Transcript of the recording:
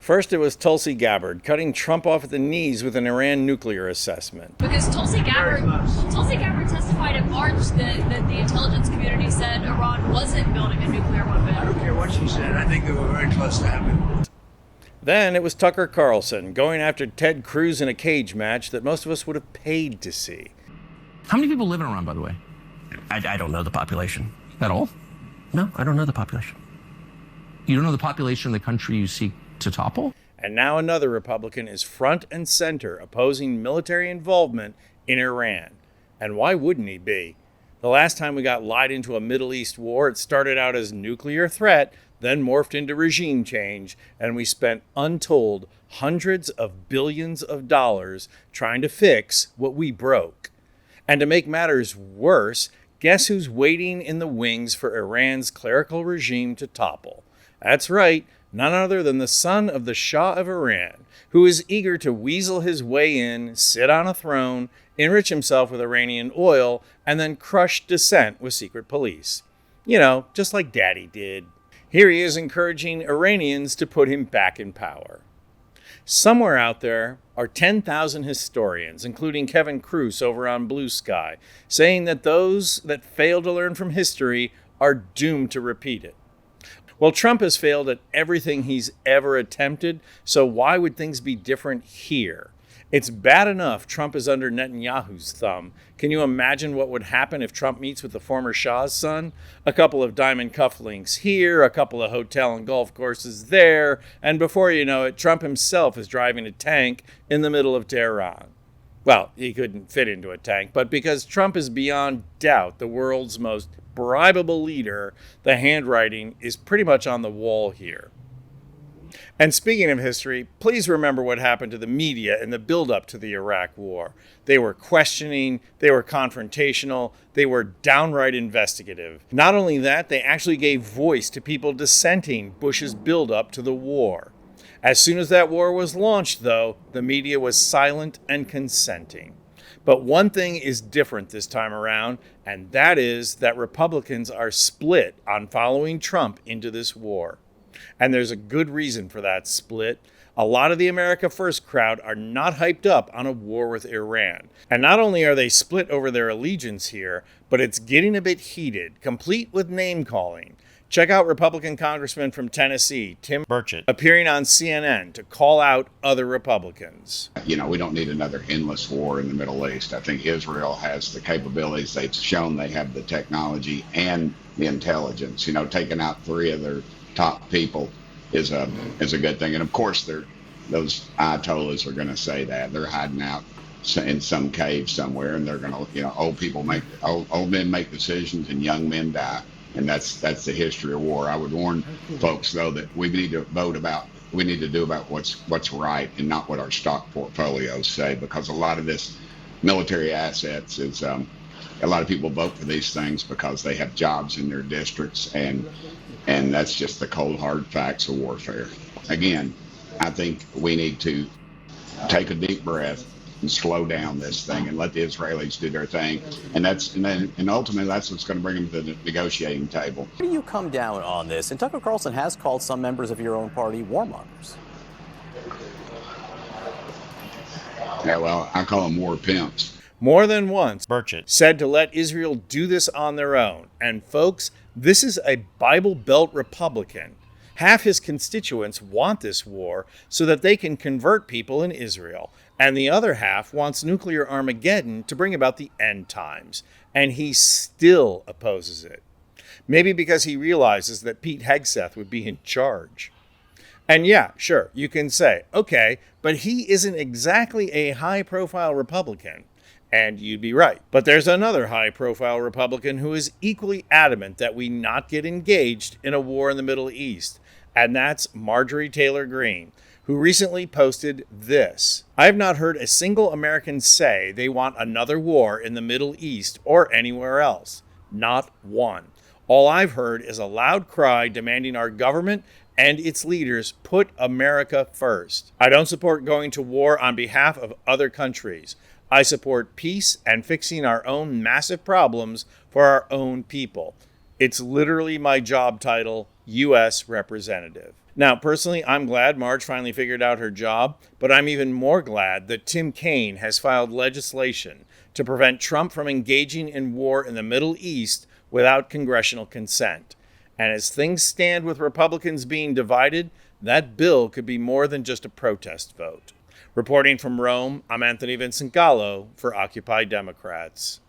First, it was Tulsi Gabbard cutting Trump off at the knees with an Iran nuclear assessment. Because Tulsi Gabbard testified in March that the intelligence community said Iran wasn't building a nuclear weapon. I don't care what she said. I think they were very close to having it. Then it was Tucker Carlson going after Ted Cruz in a cage match that most of us would have paid to see. How many people live in Iran, by the way? I don't know the population. At all? No, I don't know the population. You don't know the population of the country you seek to topple? And now another Republican is front and center opposing military involvement in Iran. And why wouldn't he be? The last time we got lied into a Middle East war, it started out as nuclear threat, then morphed into regime change, and we spent untold hundreds of billions of dollars trying to fix what we broke. And to make matters worse, guess who's waiting in the wings for Iran's clerical regime to topple? That's right, none other than the son of the Shah of Iran, who is eager to weasel his way in, sit on a throne, enrich himself with Iranian oil, and then crush dissent with secret police. You know, just like Daddy did. Here he is encouraging Iranians to put him back in power. Somewhere out there are 10,000 historians, including Kevin Cruz over on Blue Sky, saying that those that fail to learn from history are doomed to repeat it. Well, Trump has failed at everything he's ever attempted, so why would things be different here? It's bad enough Trump is under Netanyahu's thumb. Can you imagine what would happen if Trump meets with the former Shah's son? A couple of diamond cufflinks here, a couple of hotel and golf courses there, and before you know it, Trump himself is driving a tank in the middle of Tehran. Well, he couldn't fit into a tank, but because Trump is beyond doubt the world's most bribable leader, the handwriting is pretty much on the wall here. And speaking of history, please remember what happened to the media in the build-up to the Iraq War. They were questioning, they were confrontational, they were downright investigative. Not only that, they actually gave voice to people dissenting Bush's build-up to the war. As soon as that war was launched, though, the media was silent and consenting. But one thing is different this time around, and that is that Republicans are split on following Trump into this war. And there's a good reason for that split. A lot of the America First crowd are not hyped up on a war with Iran. And not only are they split over their allegiance here, but it's getting a bit heated, complete with name-calling. Check out Republican Congressman from Tennessee, Tim Burchett, appearing on CNN to call out other Republicans. You know, we don't need another endless war in the Middle East. I think Israel has the capabilities. They've shown they have the technology and the intelligence. You know, taking out three of their top people is a good thing. And of course, those Ayatollahs are going to say that. They're hiding out in some cave somewhere, and they're going to, you know, old men make decisions and young men die. And that's the history of war. I would warn folks, though, that we need to do about what's right and not what our stock portfolios say, because a lot of this military assets is a lot of people vote for these things because they have jobs in their districts, and that's just the cold hard facts of warfare. Again, I think we need to take a deep breath and slow down this thing and let the Israelis do their thing. And ultimately that's what's going to bring them to the negotiating table. How do you come down on this? And Tucker Carlson has called some members of your own party warmongers. Yeah, well, I call them war pimps. More than once, Burchett said to let Israel do this on their own. And folks, this is a Bible Belt Republican. Half his constituents want this war so that they can convert people in Israel. And the other half wants nuclear Armageddon to bring about the end times. And he still opposes it. Maybe because he realizes that Pete Hegseth would be in charge. And yeah, sure, you can say, okay, but he isn't exactly a high-profile Republican. And you'd be right. But there's another high-profile Republican who is equally adamant that we not get engaged in a war in the Middle East. And that's Marjorie Taylor Greene, who recently posted this. I have not heard a single American say they want another war in the Middle East or anywhere else. Not one. All I've heard is a loud cry demanding our government and its leaders put America first. I don't support going to war on behalf of other countries. I support peace and fixing our own massive problems for our own people. It's literally my job title, U.S. Representative. Now, personally, I'm glad Marge finally figured out her job, but I'm even more glad that Tim Kaine has filed legislation to prevent Trump from engaging in war in the Middle East without congressional consent. And as things stand with Republicans being divided, that bill could be more than just a protest vote. Reporting from Rome, I'm Anthony Vincent Gallo for Occupy Democrats.